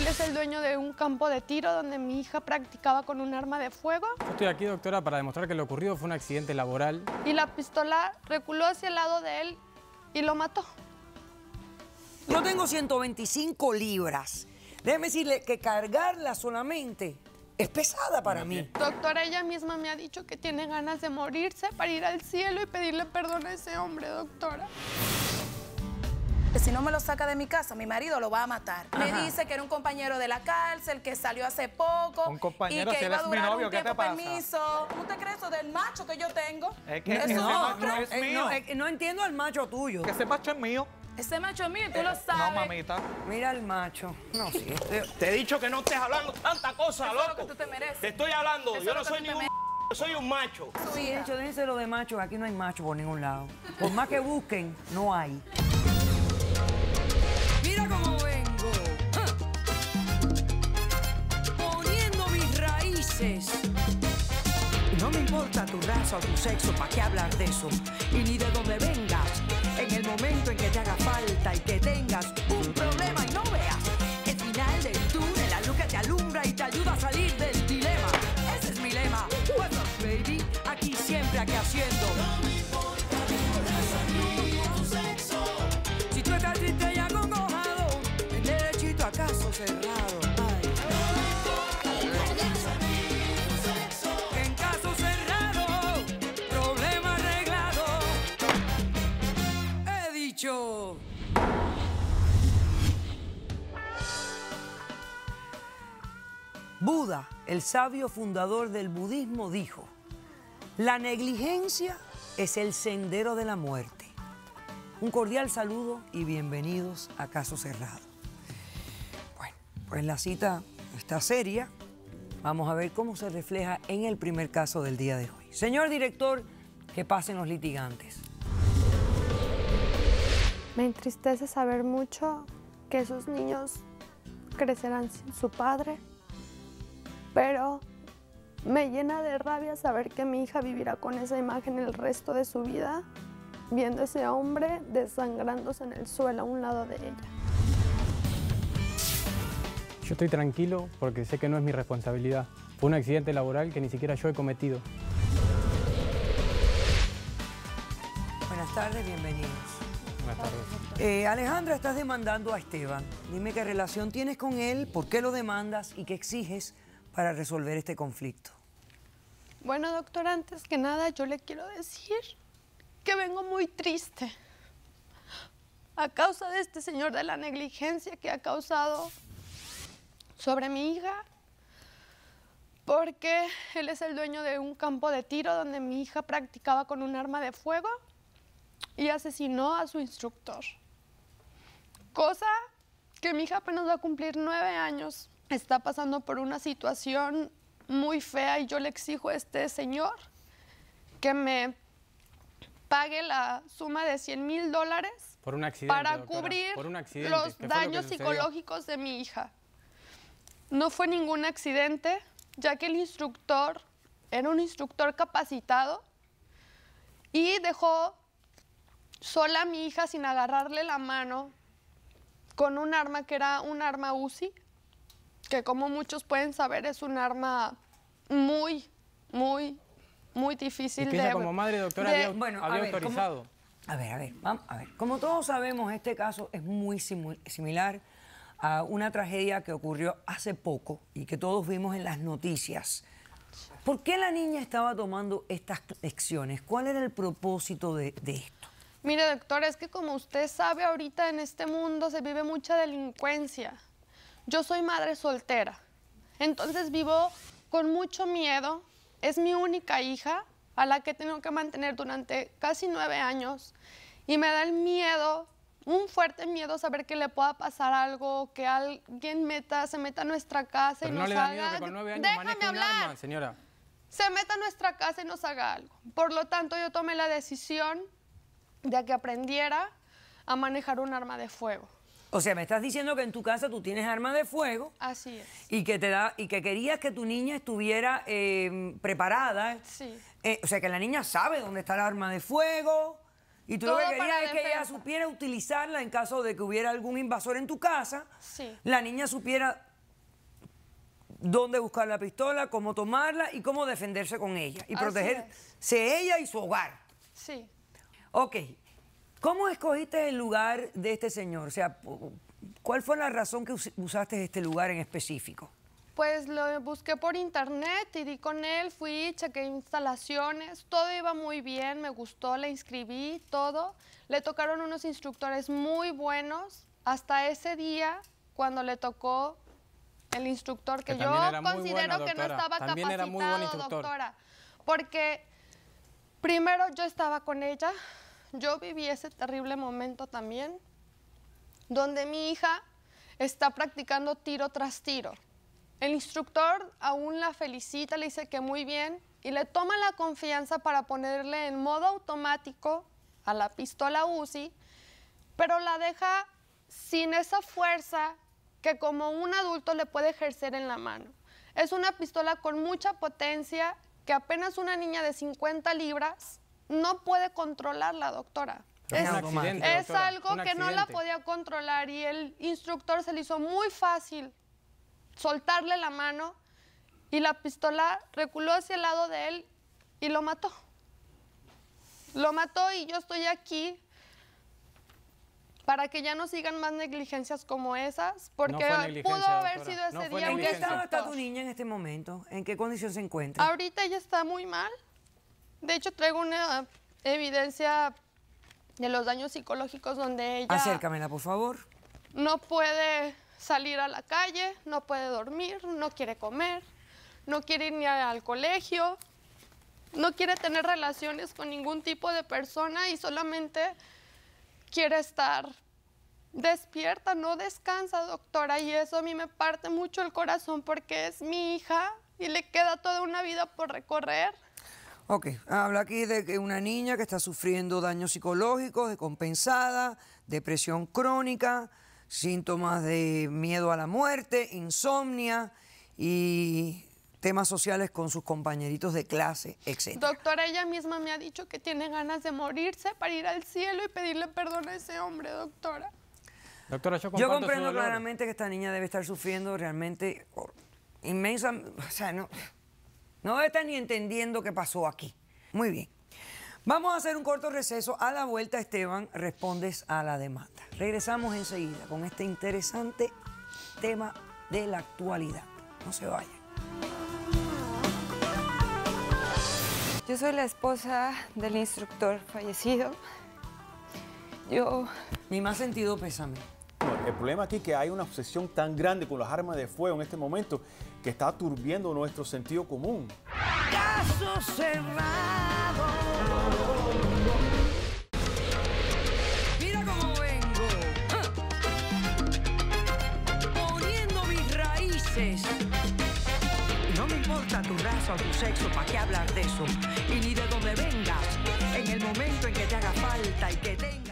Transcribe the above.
Él es el dueño de un campo de tiro donde mi hija practicaba con un arma de fuego. Yo estoy aquí, doctora, para demostrar que lo ocurrido fue un accidente laboral. Y la pistola reculó hacia el lado de él y lo mató. Yo tengo 125 libras. Déjeme decirle que cargarla solamente es pesada para mí. Doctora, ella misma me ha dicho que tiene ganas de morirse para ir al cielo y pedirle perdón a ese hombre, doctora. Si no me lo saca de mi casa, mi marido lo va a matar. Ajá. Me dice que era un compañero de la cárcel, que salió hace poco. Un compañero, y que si iba a eres mi durar novio, un ¿qué te tiempo pasa? permiso. ¿Cómo te crees eso del macho que yo tengo? Es que Eso ese no, macho es mío. No entiendo al macho tuyo. Que ese macho es mío. Ese macho es mío y tú lo No, sabes. mamita. Mira al macho. No, sí. Te he dicho que no estés hablando tanta cosa, Eso es lo loco. que tú te mereces. Te estoy hablando. Eso Yo es lo no que soy tú te ningún yo soy un macho. Sí, de hecho, déjense lo de macho. Aquí no hay macho por ningún lado. Por más que busquen, no hay. Mira cómo vengo. Poniendo mis raíces. Y no me importa tu raza o tu sexo, ¿para qué hablar de eso? Y ni de dónde vengas. En el momento en que te haga falta y que tengas un problema y no veas el final del túnel, la luz que te alumbra y te ayuda a salir del dilema. Ese es mi lema. What's up, baby? Aquí siempre, aquí haciendo. No me importa tu sexo. Si tú estás triste y acongojado, el derechito a caso cerrado. Ay. En caso cerrado, problema arreglado. He dicho. Buda, el sabio fundador del budismo, dijo: la negligencia es el sendero de la muerte. Un cordial saludo y bienvenidos a Caso Cerrado. Bueno, pues la cita está seria. Vamos a ver cómo se refleja en el primer caso del día de hoy. Señor director, que pasen los litigantes. Me entristece saber mucho que esos niños crecerán sin su padre, pero me llena de rabia saber que mi hija vivirá con esa imagen el resto de su vida, viendo ese hombre desangrándose en el suelo a un lado de ella. Yo estoy tranquilo porque sé que no es mi responsabilidad. Fue un accidente laboral que ni siquiera yo he cometido. Buenas tardes, bienvenidos. Buenas tardes. Alejandra, estás demandando a Esteban. Dime qué relación tienes con él, por qué lo demandas y qué exiges para resolver este conflicto. Bueno, doctora, antes que nada yo le quiero decir que vengo muy triste a causa de este señor, de la negligencia que ha causado sobre mi hija, porque él es el dueño de un campo de tiro donde mi hija practicaba con un arma de fuego y asesinó a su instructor. Cosa que mi hija apenas va a cumplir 9 años. Está pasando por una situación muy fea y yo le exijo a este señor que me pague la suma de $100,000 Por un accidente, para doctora, cubrir por un accidente, los ¿qué fue lo daños que sucedió? psicológicos de mi hija. No fue ningún accidente, ya que el instructor era un instructor capacitado y dejó sola a mi hija sin agarrarle la mano con un arma que era un arma Uzi, que como muchos pueden saber es un arma muy difícil Y que ella como madre, doctora, había autorizado. A ver, vamos a ver. Como todos sabemos, este caso es muy similar a una tragedia que ocurrió hace poco y que todos vimos en las noticias. ¿Por qué la niña estaba tomando estas lecciones? ¿Cuál era el propósito de esto? Mire, doctora, es que como usted sabe, ahorita en este mundo se vive mucha delincuencia. Yo soy madre soltera, entonces vivo con mucho miedo. Es mi única hija a la que tengo que mantener durante casi 9 años y me da el miedo, un fuerte miedo, saber que le pueda pasar algo, que alguien se meta a nuestra casa Pero y no nos le da haga... miedo que con 9 años Déjame maneje un hablar. arma, señora. Se meta a nuestra casa y nos haga algo. Por lo tanto, yo tomé la decisión de que aprendiera a manejar un arma de fuego. O sea, me estás diciendo que en tu casa tú tienes arma de fuego. Así es. Y que querías que tu niña estuviera preparada. Sí. O sea, que la niña sabe dónde está el arma de fuego. Y tú Todo lo que querías para es que ella defensa. supiera utilizarla en caso de que hubiera algún invasor en tu casa. Sí. La niña supiera dónde buscar la pistola, cómo tomarla y cómo defenderse con ella. Y Así protegerse ella y su hogar. Sí. Ok. ¿Cómo escogiste el lugar de este señor? O sea, ¿cuál fue la razón que usaste este lugar en específico? Pues lo busqué por internet y di con él, fui, chequé instalaciones, todo iba muy bien, me gustó, le inscribí, todo. Le tocaron unos instructores muy buenos hasta ese día cuando le tocó el instructor que yo considero que no estaba capacitado, doctora. Porque primero yo estaba con ella, yo viví ese terrible momento también, donde mi hija está practicando tiro tras tiro. El instructor aún la felicita, le dice que muy bien y le toma la confianza para ponerle en modo automático a la pistola Uzi, pero la deja sin esa fuerza que como un adulto le puede ejercer en la mano. Es una pistola con mucha potencia que apenas una niña de 50 libras no puede controlarla, doctora. Es algo que no la podía controlar y el instructor se le hizo muy fácil soltarle la mano y la pistola reculó hacia el lado de él y lo mató. Lo mató y yo estoy aquí para que ya no sigan más negligencias como esas, porque pudo haber sido ese día. ¿En qué estado está tu niña en este momento? ¿En qué condición se encuentra? Ahorita ella está muy mal. De hecho, traigo una evidencia de los daños psicológicos donde ella... Acércamela, por favor. No puede salir a la calle, no puede dormir, no quiere comer, no quiere ir ni al colegio, no quiere tener relaciones con ningún tipo de persona y solamente quiere estar despierta, no descansa, doctora, y eso a mí me parte mucho el corazón porque es mi hija y le queda toda una vida por recorrer. Ok, habla aquí de que una niña que está sufriendo daños psicológicos, descompensada, depresión crónica, síntomas de miedo a la muerte, insomnia y temas sociales con sus compañeritos de clase, etc. Doctora, ella misma me ha dicho que tiene ganas de morirse para ir al cielo y pedirle perdón a ese hombre, doctora. Doctora, yo comprendo claramente que esta niña debe estar sufriendo realmente inmensa... O sea, no debe estar ni entendiendo qué pasó aquí. Muy bien. Vamos a hacer un corto receso. A la vuelta, Esteban, respondes a la demanda. Regresamos enseguida con este interesante tema de la actualidad. No se vayan. Yo soy la esposa del instructor fallecido. Mi más sentido pésame. El problema aquí es que hay una obsesión tan grande con las armas de fuego en este momento que está turbiando nuestro sentido común. ¡Caso cerrado! Mira cómo vengo. Poniendo mis raíces. No me importa tu raza o tu sexo, ¿para qué hablar de eso? Y ni de dónde vengas, en el momento en que te haga falta y que tengas...